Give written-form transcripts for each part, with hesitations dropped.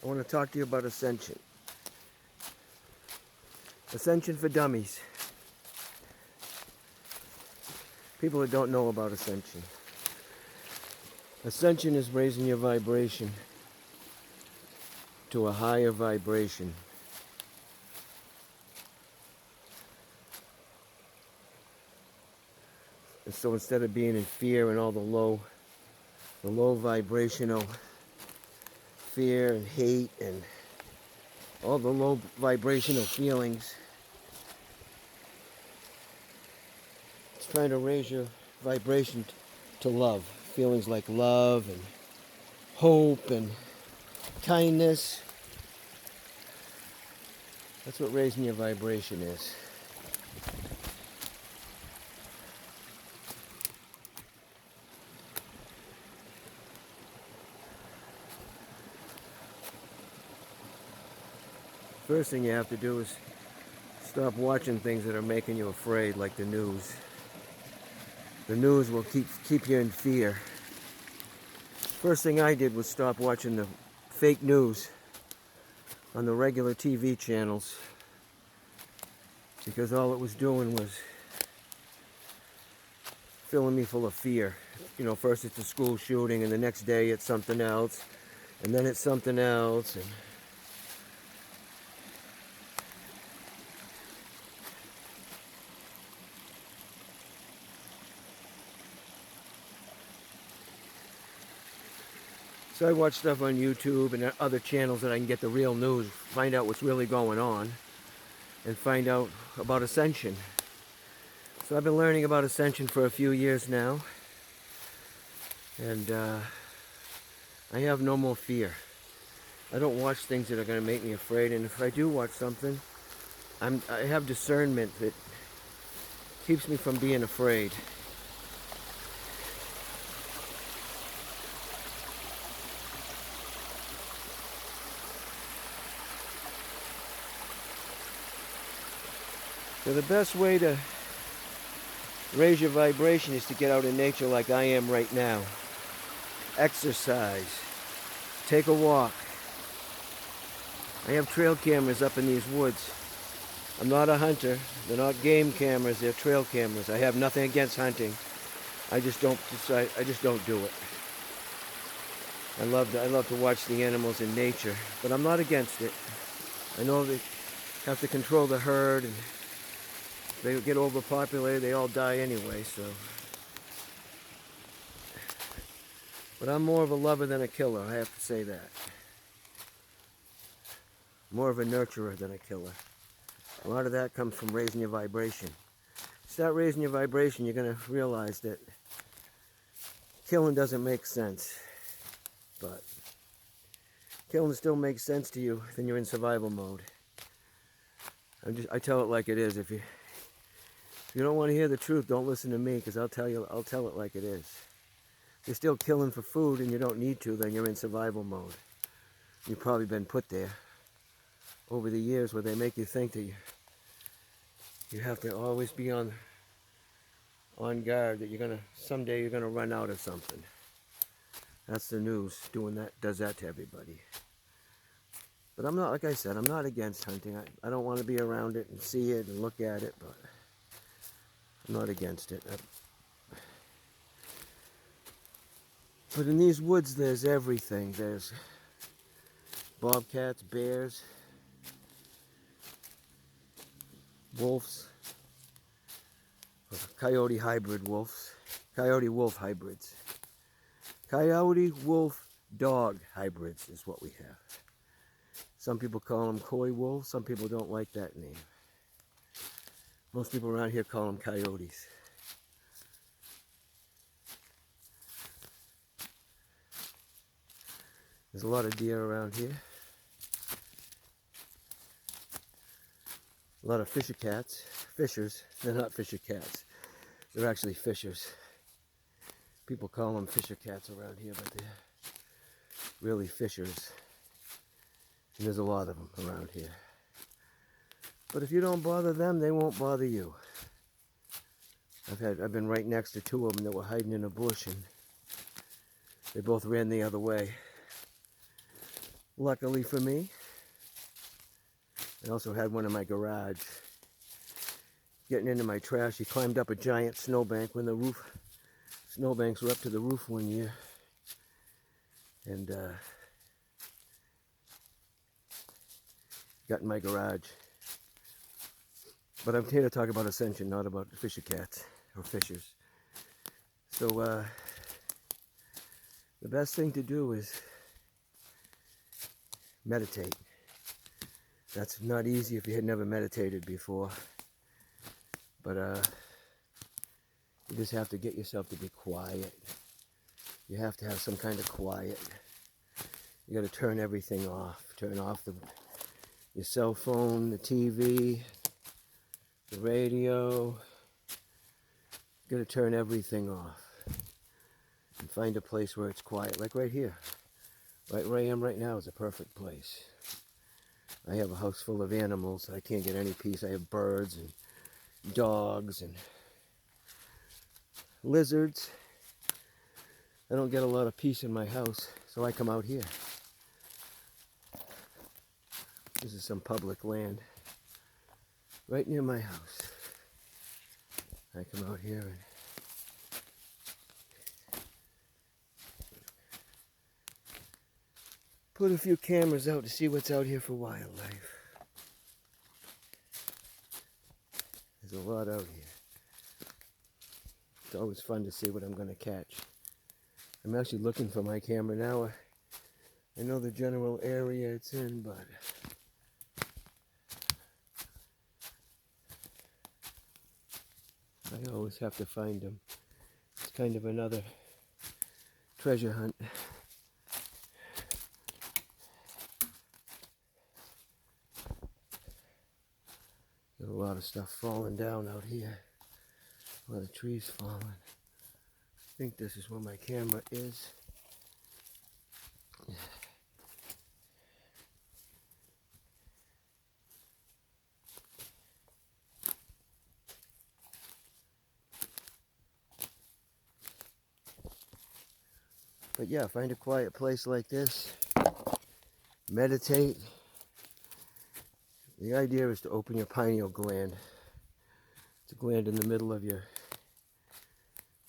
I want to talk to you about Ascension. Ascension for dummies. People that don't know about Ascension. Ascension is raising your vibration to a higher vibration. And so instead of being in fear and all the low vibrational fear and hate and all the low vibrational feelings, it's trying to raise your vibration to love. Feelings like love and hope and kindness. That's what raising your vibration is. First thing you have to do is stop watching things that are making you afraid, like the news. The news will keep you in fear. First thing I did was stop watching the fake news on the regular TV channels, because all it was doing was filling me full of fear. You know, first it's a school shooting, and the next day it's something else, and then it's something else, and so I watch stuff on YouTube and other channels that I can get the real news, find out what's really going on, and find out about Ascension. So I've been learning about Ascension for a few years now, and I have no more fear. I don't watch things that are going to make me afraid, and if I do watch something, I have discernment that keeps me from being afraid. So the best way to raise your vibration is to get out in nature like I am right now. Exercise. Take a walk. I have trail cameras up in these woods. I'm not a hunter. They're not game cameras, they're trail cameras. I have nothing against hunting. I just don't do it. I love to watch the animals in nature, but I'm not against it. I know they have to control the herd, and if they get overpopulated, they all die anyway, so. But I'm more of a lover than a killer, I have to say that. More of a nurturer than a killer. A lot of that comes from raising your vibration. Start raising your vibration, you're going to realize that killing doesn't make sense. But killing still makes sense to you, then you're in survival mode. I tell it like it is. If you don't want to hear the truth, don't listen to me, because I'll tell it like it is. If you're still killing for food and you don't need to, then you're in survival mode. You've probably been put there over the years where they make you think that you have to always be on guard, that someday you're gonna run out of something. That's the news does that to everybody. But I'm not, like I said, I'm not against hunting. I don't want to be around it and see it and look at it, but I'm not against it. But in these woods, there's everything. There's bobcats, bears, wolves, coyote hybrid wolves, coyote wolf hybrids. Coyote wolf dog hybrids is what we have. Some people call them coy wolves. Some people don't like that name. Most people around here call them coyotes. There's a lot of deer around here. A lot of fisher cats. Fishers. They're not fisher cats. They're actually fishers. People call them fisher cats around here, but they're really fishers. And there's a lot of them around here. But if you don't bother them, they won't bother you. I've been right next to two of them that were hiding in a bush, and they both ran the other way. Luckily for me, I also had one in my garage. Getting into my trash, he climbed up a giant snowbank when the snowbanks were up to the roof one year. And got in my garage. But I'm here to talk about Ascension, not about fisher cats or fishers. So the best thing to do is meditate. That's not easy if you had never meditated before. But you just have to get yourself to be quiet. You have to have some kind of quiet. You got to turn everything off. Turn off your cell phone, the TV, the radio. You got to turn everything off and find a place where it's quiet, like right here. Right where I am right now is a perfect place. I have a house full of animals. I can't get any peace. I have birds and dogs and lizards. I don't get a lot of peace in my house, so I come out here. This is some public land right near my house. I come out here and put a few cameras out to see what's out here for wildlife. There's a lot out here. It's always fun to see what I'm going to catch. I'm actually looking for my camera now. I know the general area it's in, but I always have to find them. It's kind of another treasure hunt. There's a lot of stuff falling down out here. A lot of trees falling. I think this is where my camera is. But yeah, find a quiet place like this. Meditate. The idea is to open your pineal gland. It's a gland in the middle of your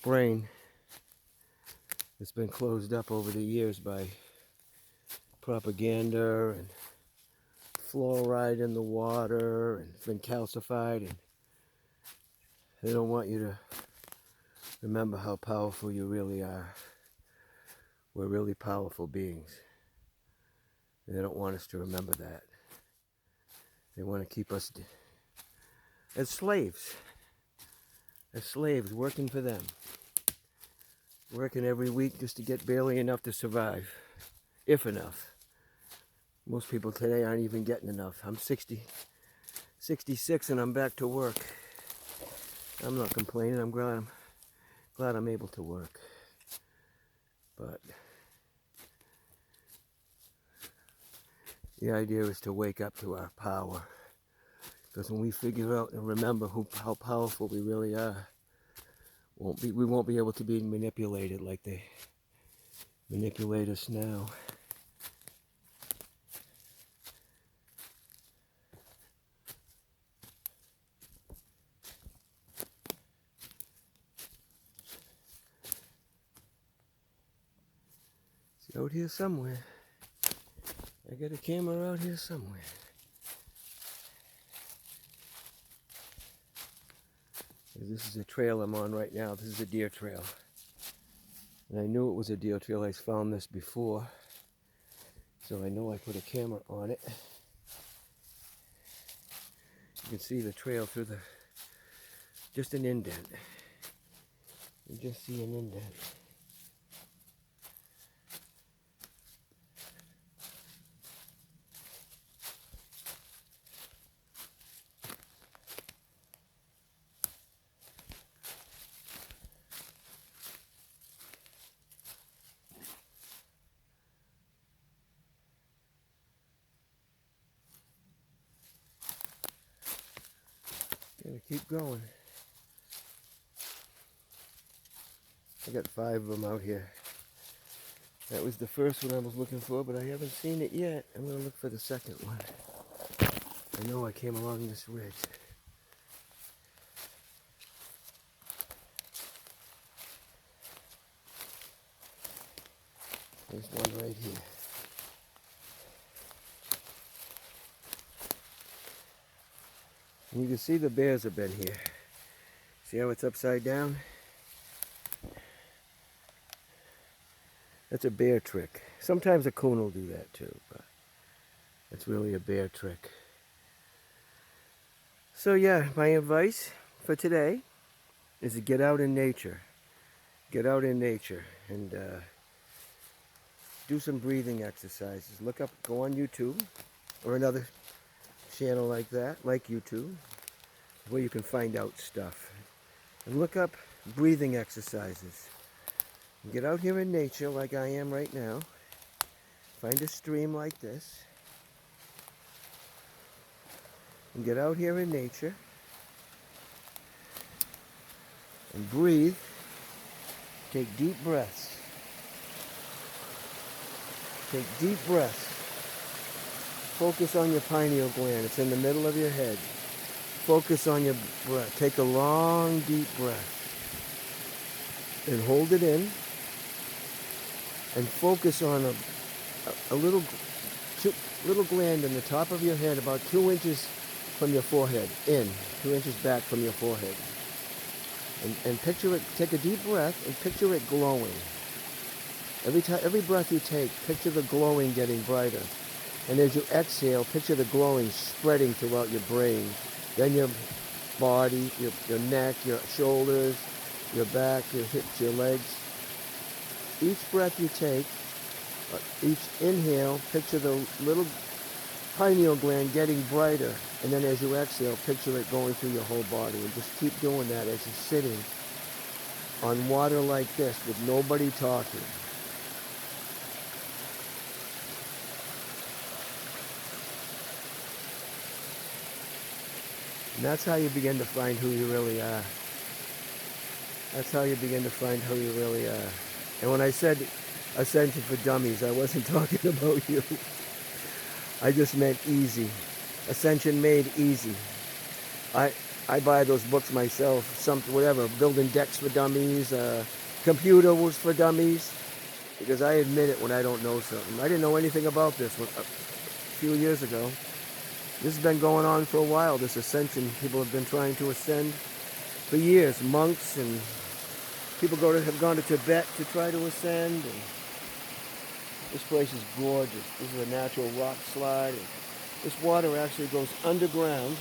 brain. It's been closed up over the years by propaganda and fluoride in the water, and it's been calcified, and they don't want you to remember how powerful you really are. We're really powerful beings. They don't want us to remember that. They want to keep us as slaves, working for them. Working every week just to get barely enough to survive, if enough. Most people today aren't even getting enough. I'm 66 and I'm back to work. I'm not complaining. I'm glad I'm able to work. But the idea is to wake up to our power. Because when we figure out and remember how powerful we really are, we won't be able to be manipulated like they manipulate us now. It's out here somewhere. I got a camera out here somewhere. This is a trail I'm on right now. This is a deer trail. And I knew it was a deer trail. I found this before. So I know I put a camera on it. You can see the trail through just an indent. You just see an indent. Gotta keep going. I got 5 of them out here. That was the first one I was looking for, but I haven't seen it yet. I'm going to look for the second one. I know I came along this ridge. There's one right here. And you can see the bears have been here. See how it's upside down? That's a bear trick. Sometimes a coon will do that too, but it's really a bear trick. So yeah, my advice for today is to get out in nature. Get out in nature and do some breathing exercises. Look up, go on YouTube or another channel like that, like YouTube, where you can find out stuff. And look up breathing exercises. And get out here in nature like I am right now. Find a stream like this. And get out here in nature. And breathe. Take deep breaths. Take deep breaths. Focus on your pineal gland. It's in the middle of your head. Focus on your breath. Take a long, deep breath. And hold it in. And focus on a little gland in the top of your head, about 2 inches from your forehead. 2 inches back from your forehead. And picture it, take a deep breath and picture it glowing. Every breath you take, picture the glowing getting brighter. And as you exhale, picture the glowing spreading throughout your brain. Then your body, your neck, your shoulders, your back, your hips, your legs. Each breath you take, each inhale, picture the little pineal gland getting brighter. And then as you exhale, picture it going through your whole body. And just keep doing that as you're sitting on water like this with nobody talking. And that's how you begin to find who you really are. That's how you begin to find who you really are. And when I said Ascension for Dummies, I wasn't talking about you. I just meant easy. Ascension made easy. I buy those books myself, whatever, building decks for dummies, computer was for dummies, because I admit it when I don't know something. I didn't know anything about this a few years ago. This has been going on for a while, this ascension. People have been trying to ascend for years. Monks and people have gone to Tibet to try to ascend. And this place is gorgeous. This is a natural rock slide. And this water actually goes underground.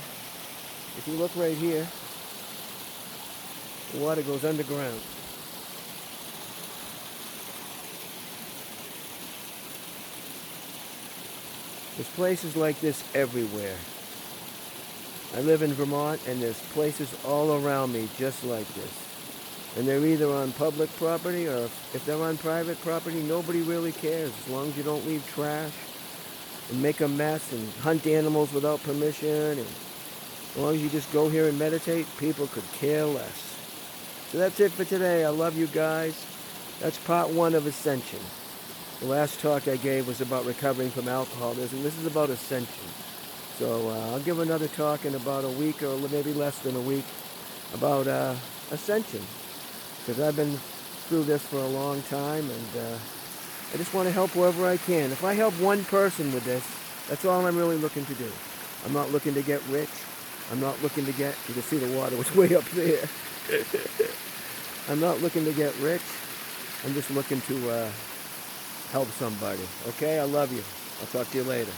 If you look right here, the water goes underground. There's places like this everywhere. I live in Vermont, and there's places all around me just like this. And they're either on public property, or if they're on private property, nobody really cares, as long as you don't leave trash and make a mess and hunt animals without permission. And as long as you just go here and meditate, people could care less. So that's it for today. I love you guys. That's part 1 of Ascension. The last talk I gave was about recovering from alcoholism. This is about Ascension. So I'll give another talk in about a week, or maybe less than a week, about Ascension. Because I've been through this for a long time, and I just want to help wherever I can. If I help one person with this, that's all I'm really looking to do. I'm not looking to get rich. I'm not looking to get, you can see the water was way up there. I'm not looking to get rich. I'm just looking to help somebody. Okay, I love you. I'll talk to you later.